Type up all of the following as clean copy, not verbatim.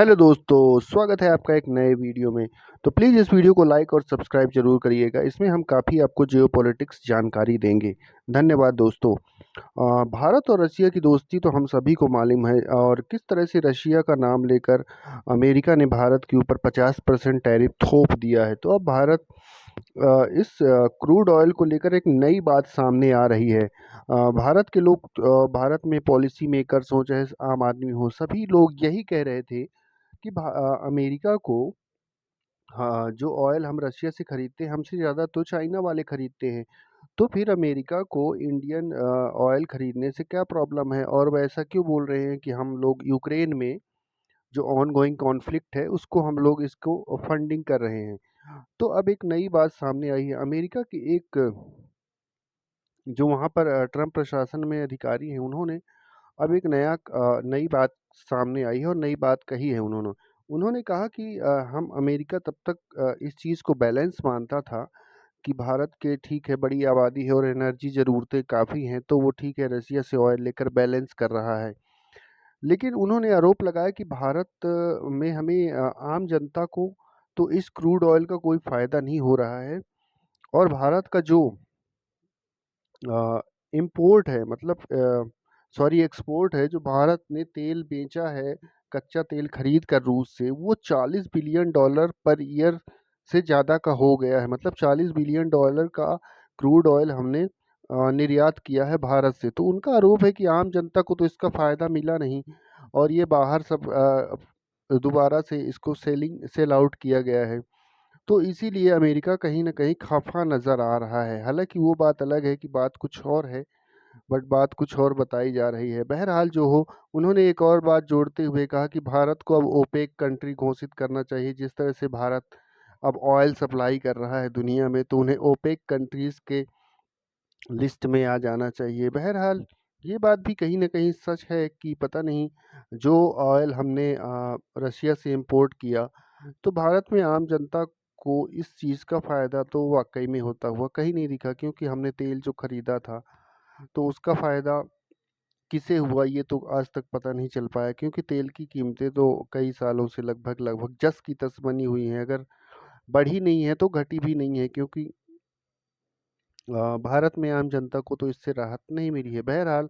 Hello दोस्तों, स्वागत है आपका एक नए वीडियो में। तो प्लीज़ इस वीडियो को लाइक और सब्सक्राइब ज़रूर करिएगा। इसमें हम काफ़ी आपको जियोपॉलिटिक्स जानकारी देंगे। धन्यवाद दोस्तों। भारत और रशिया की दोस्ती तो हम सभी को मालूम है, और किस तरह से रशिया का नाम लेकर अमेरिका ने भारत के ऊपर 50% टैरिफ थोप दिया है। तो अब भारत इस क्रूड ऑयल को लेकर एक नई बात सामने आ रही है। भारत के लोग, भारत में पॉलिसी मेकर्स हों चाहे आम आदमी हो, सभी लोग यही कह रहे थे कि अमेरिका को, हाँ, जो ऑयल हम रशिया से खरीदते हैं हमसे ज़्यादा तो चाइना वाले खरीदते हैं। तो फिर अमेरिका को इंडियन ऑयल खरीदने से क्या प्रॉब्लम है, और वह ऐसा क्यों बोल रहे हैं कि हम लोग यूक्रेन में जो ऑन गोइंग कॉन्फ्लिक्ट है उसको हम लोग इसको फंडिंग कर रहे हैं। तो अब एक नई बात सामने आई है। अमेरिका की एक, जो वहाँ पर ट्रम्प प्रशासन में अधिकारी हैं, उन्होंने अब एक नई बात सामने आई है और नई बात कही है उन्होंने। उन्होंने कहा कि हम अमेरिका तब तक इस चीज़ को बैलेंस मानता था कि भारत के ठीक है बड़ी आबादी है और एनर्जी ज़रूरतें काफ़ी हैं, तो वो ठीक है रसिया से ऑयल लेकर बैलेंस कर रहा है। लेकिन उन्होंने आरोप लगाया कि भारत में हमें, आम जनता को तो इस क्रूड ऑयल का कोई फ़ायदा नहीं हो रहा है, और भारत का जो इम्पोर्ट है, मतलब सॉरी एक्सपोर्ट है, जो भारत ने तेल बेचा है, कच्चा तेल खरीद कर रूस से, वो 40 बिलियन डॉलर पर ईयर से ज़्यादा का हो गया है। मतलब 40 बिलियन डॉलर का क्रूड ऑयल हमने निर्यात किया है भारत से। तो उनका आरोप है कि आम जनता को तो इसका फ़ायदा मिला नहीं, और ये बाहर सब दोबारा से इसको सेल आउट किया गया है। तो इसीलिए अमेरिका कहीं न कहीं खफ़ा नज़र आ रहा है। हालाँकि वो बात अलग है कि बात कुछ और है, बट बात कुछ और बताई जा रही है। बहरहाल जो हो, उन्होंने एक और बात जोड़ते हुए कहा कि भारत को अब ओपेक कंट्री घोषित करना चाहिए। जिस तरह से भारत अब ऑयल सप्लाई कर रहा है दुनिया में, तो उन्हें ओपेक कंट्रीज़ के लिस्ट में आ जाना चाहिए। बहरहाल ये बात भी कहीं न कहीं सच है कि पता नहीं, जो ऑयल हमने रशिया से इम्पोर्ट किया, तो भारत में आम जनता को इस चीज़ का फ़ायदा तो वाक़ई में होता हुआ कहीं नहीं दिखा, क्योंकि हमने तेल जो खरीदा था, तो उसका फ़ायदा किसे हुआ ये तो आज तक पता नहीं चल पाया, क्योंकि तेल की कीमतें तो कई सालों से लगभग जस की तस बनी हुई हैं। अगर बढ़ी नहीं है तो घटी भी नहीं है, क्योंकि भारत में आम जनता को तो इससे राहत नहीं मिली है। बहरहाल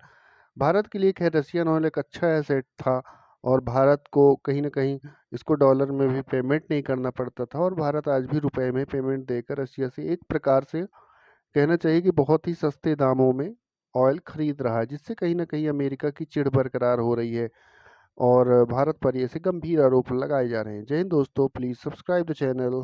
भारत के लिए खैर रशियन ऑयल एक अच्छा एसेट था, और भारत को कहीं न कहीं इसको डॉलर में भी पेमेंट नहीं करना पड़ता था, और भारत आज भी रुपए में पेमेंट देकर रशिया से एक प्रकार से कहना चाहिए कि बहुत ही सस्ते दामों में ऑयल खरीद रहा है, जिससे कहीं न कहीं अमेरिका की चिढ़ बरकरार हो रही है, और भारत पर ये ऐसे गंभीर आरोप लगाए जा रहे हैं। जय हिंद दोस्तों, प्लीज़ सब्सक्राइब द चैनल।